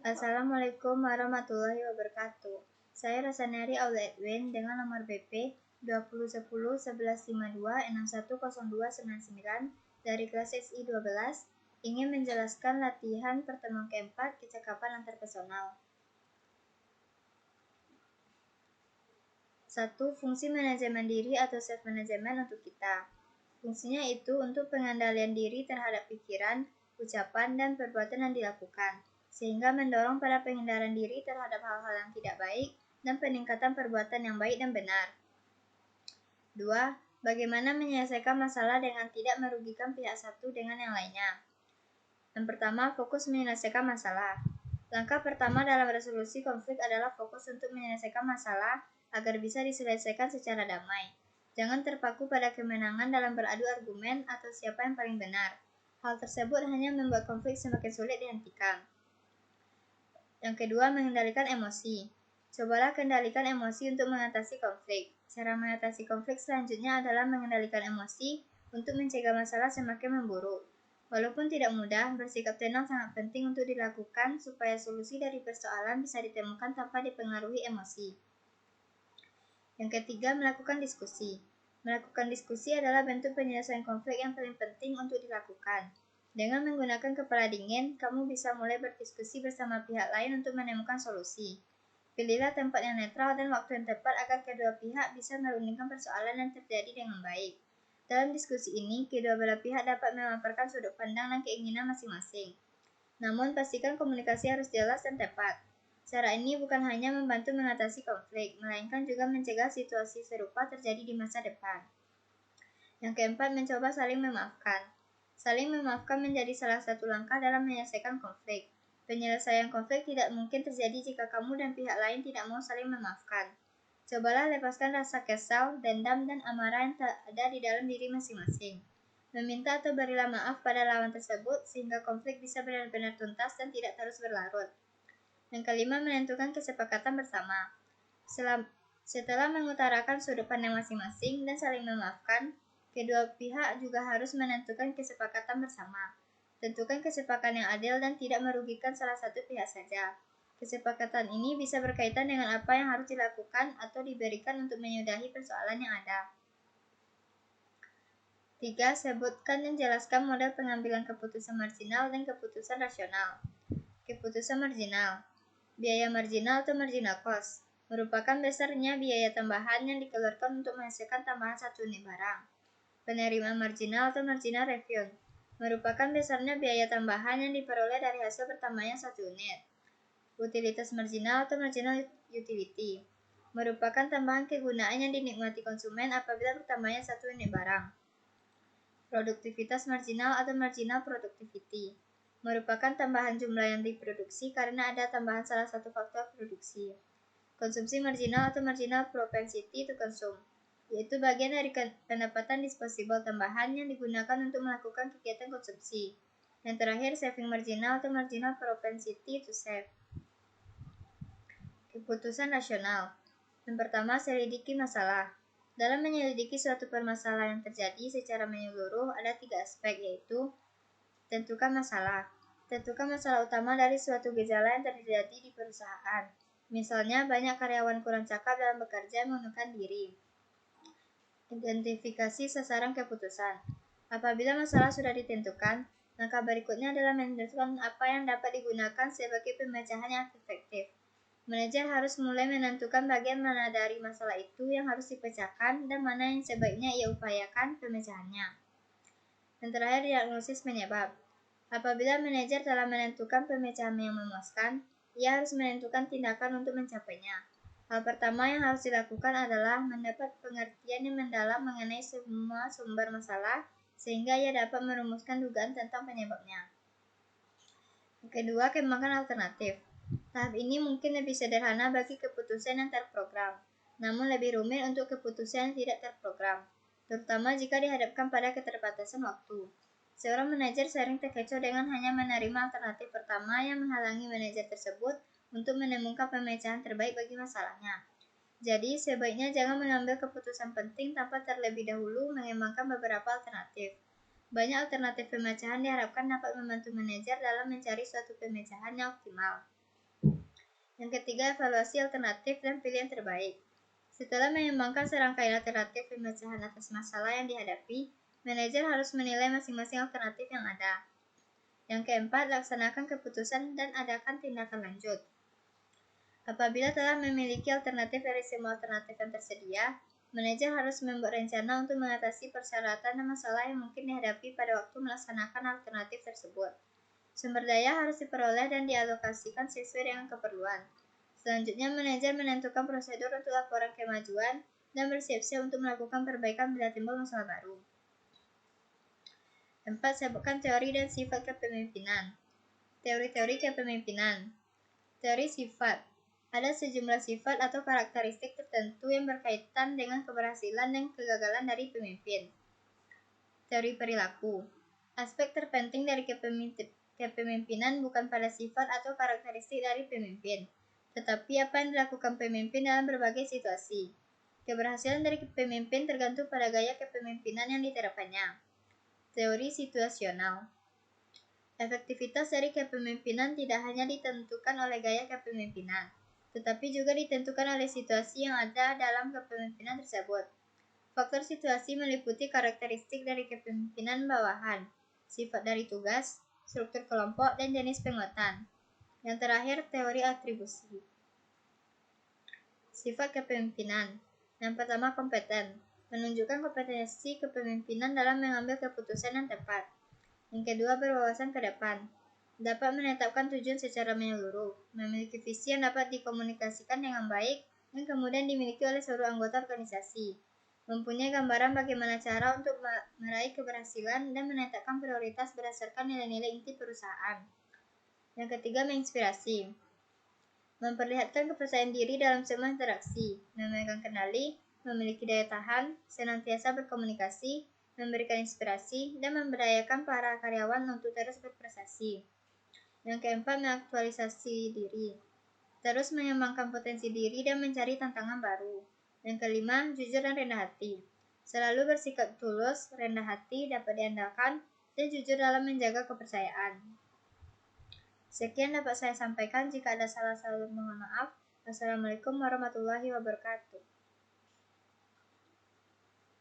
Assalamualaikum warahmatullahi wabarakatuh. Saya Rosaneri Aula Edwin dengan nomor BP 20101152610299 dari kelas SI 12 ingin menjelaskan latihan pertemuan keempat kecakapan antarpersonal. 1. Fungsi manajemen diri atau self-management untuk kita. Fungsinya itu untuk pengendalian diri terhadap pikiran, ucapan, dan perbuatan yang dilakukan, sehingga mendorong pada penghindaran diri terhadap hal-hal yang tidak baik dan peningkatan perbuatan yang baik dan benar. 2. Bagaimana menyelesaikan masalah dengan tidak merugikan pihak satu dengan yang lainnya. Yang pertama, fokus menyelesaikan masalah. Langkah pertama dalam resolusi konflik adalah fokus untuk menyelesaikan masalah agar bisa diselesaikan secara damai. Jangan terpaku pada kemenangan dalam beradu argumen atau siapa yang paling benar. Hal tersebut hanya membuat konflik semakin sulit dihentikan. Yang kedua, mengendalikan emosi. Cobalah kendalikan emosi untuk mengatasi konflik. Cara mengatasi konflik selanjutnya adalah mengendalikan emosi untuk mencegah masalah semakin memburuk. Walaupun tidak mudah, bersikap tenang sangat penting untuk dilakukan supaya solusi dari persoalan bisa ditemukan tanpa dipengaruhi emosi. Yang ketiga, melakukan diskusi. Melakukan diskusi adalah bentuk penyelesaian konflik yang paling penting untuk dilakukan. Dengan menggunakan kepala dingin, kamu bisa mulai berdiskusi bersama pihak lain untuk menemukan solusi. Pilihlah tempat yang netral dan waktu yang tepat agar kedua pihak bisa merundingkan persoalan yang terjadi dengan baik. Dalam diskusi ini, kedua belah pihak dapat memaparkan sudut pandang dan keinginan masing-masing. Namun, pastikan komunikasi harus jelas dan tepat. Cara ini bukan hanya membantu mengatasi konflik, melainkan juga mencegah situasi serupa terjadi di masa depan. Yang keempat, mencoba saling memaafkan. Saling memaafkan menjadi salah satu langkah dalam menyelesaikan konflik. Penyelesaian konflik tidak mungkin terjadi jika kamu dan pihak lain tidak mau saling memaafkan. Cobalah lepaskan rasa kesal, dendam, dan amarah yang ada di dalam diri masing-masing. Meminta atau berilah maaf pada lawan tersebut sehingga konflik bisa benar-benar tuntas dan tidak terus berlarut. Yang kelima, menentukan kesepakatan bersama. Setelah mengutarakan sudut pandang masing-masing dan saling memaafkan, kedua pihak juga harus menentukan kesepakatan bersama. Tentukan kesepakatan yang adil dan tidak merugikan salah satu pihak saja. Kesepakatan ini bisa berkaitan dengan apa yang harus dilakukan atau diberikan untuk menyudahi persoalan yang ada. 3. Sebutkan dan jelaskan model pengambilan keputusan marginal dan keputusan rasional. Keputusan marginal. Biaya marginal atau marginal cost merupakan besarnya biaya tambahan yang dikeluarkan untuk menghasilkan tambahan satu unit barang. Penerimaan marginal atau marginal revenue merupakan besarnya biaya tambahan yang diperoleh dari hasil bertambahnya satu unit. Utilitas marginal atau marginal utility merupakan tambahan kegunaan yang dinikmati konsumen apabila bertambahnya satu unit barang. Produktivitas marginal atau marginal productivity merupakan tambahan jumlah yang diproduksi karena ada tambahan salah satu faktor produksi. Konsumsi marginal atau marginal propensity to consume, yaitu bagian dari pendapatan disposable tambahan yang digunakan untuk melakukan kegiatan konsumsi. Yang terakhir, saving marginal atau marginal propensity to save. Keputusan rasional. Yang pertama, selidiki masalah. Dalam menyelidiki suatu permasalahan yang terjadi secara menyeluruh, ada 3 aspek, yaitu tentukan masalah. Tentukan masalah utama dari suatu gejala yang terjadi di perusahaan. Misalnya, banyak karyawan kurang cakap dalam bekerja mengundurkan diri. Identifikasi sasaran keputusan. Apabila masalah sudah ditentukan, langkah berikutnya adalah menentukan apa yang dapat digunakan sebagai pemecahan yang efektif. Manajer harus mulai menentukan bagian mana dari masalah itu yang harus dipecahkan dan mana yang sebaiknya ia upayakan pemecahannya. Yang terakhir, diagnosis penyebab. Apabila manajer telah menentukan pemecahan yang memuaskan, ia harus menentukan tindakan untuk mencapainya. Hal pertama yang harus dilakukan adalah mendapat pengertian yang mendalam mengenai semua sumber masalah, sehingga ia dapat merumuskan dugaan tentang penyebabnya. Yang kedua, kembangkan alternatif. Tahap ini mungkin lebih sederhana bagi keputusan yang terprogram, namun lebih rumit untuk keputusan yang tidak terprogram, terutama jika dihadapkan pada keterbatasan waktu. Seorang manajer sering terkecoh dengan hanya menerima alternatif pertama yang menghalangi manajer tersebut untuk menemukan pemecahan terbaik bagi masalahnya. Jadi, sebaiknya jangan mengambil keputusan penting tanpa terlebih dahulu mengembangkan beberapa alternatif. Banyak alternatif pemecahan diharapkan dapat membantu manajer dalam mencari suatu pemecahan yang optimal. Yang ketiga, evaluasi alternatif dan pilihan terbaik. Setelah mengembangkan serangkaian alternatif pemecahan atas masalah yang dihadapi, manajer harus menilai masing-masing alternatif yang ada. Yang keempat, laksanakan keputusan dan adakan tindakan lanjut. Apabila telah memiliki alternatif dari semua alternatif yang tersedia, manajer harus membuat rencana untuk mengatasi persyaratan dan masalah yang mungkin dihadapi pada waktu melaksanakan alternatif tersebut. Sumber daya harus diperoleh dan dialokasikan sesuai dengan keperluan. Selanjutnya, manajer menentukan prosedur untuk laporan kemajuan dan bersiap-siap untuk melakukan perbaikan bila timbul masalah baru. 4. Sebutkan teori dan sifat kepemimpinan. Teori-teori kepemimpinan. Teori sifat. Ada sejumlah sifat atau karakteristik tertentu yang berkaitan dengan keberhasilan dan kegagalan dari pemimpin. Teori perilaku. Aspek terpenting dari kepemimpinan bukan pada sifat atau karakteristik dari pemimpin, tetapi apa yang dilakukan pemimpin dalam berbagai situasi. Keberhasilan dari pemimpin tergantung pada gaya kepemimpinan yang diterapkannya. Teori situasional. Efektivitas dari kepemimpinan tidak hanya ditentukan oleh gaya kepemimpinan, tetapi juga ditentukan oleh situasi yang ada dalam kepemimpinan tersebut. Faktor situasi meliputi karakteristik dari kepemimpinan bawahan, sifat dari tugas, struktur kelompok, dan jenis penguatan. Yang terakhir, teori atribusi. Sifat kepemimpinan. Yang pertama, kompeten. Menunjukkan kompetensi kepemimpinan dalam mengambil keputusan yang tepat. Yang kedua, berwawasan ke depan. Dapat menetapkan tujuan secara menyeluruh, memiliki visi yang dapat dikomunikasikan dengan baik, dan kemudian dimiliki oleh seluruh anggota organisasi. Mempunyai gambaran bagaimana cara untuk meraih keberhasilan dan menetapkan prioritas berdasarkan nilai-nilai inti perusahaan. Yang ketiga, menginspirasi. Memperlihatkan kepercayaan diri dalam semua interaksi, memegang kendali, memiliki daya tahan, senantiasa berkomunikasi, memberikan inspirasi, dan memberdayakan para karyawan untuk terus berprestasi. Yang keempat, mengaktualisasi diri. Terus mengembangkan potensi diri dan mencari tantangan baru. Yang kelima, jujur dan rendah hati. Selalu bersikap tulus, rendah hati, dapat diandalkan, dan jujur dalam menjaga kepercayaan. Sekian dapat saya sampaikan. Jika ada salah-salah, mohon maaf. Wassalamualaikum warahmatullahi wabarakatuh.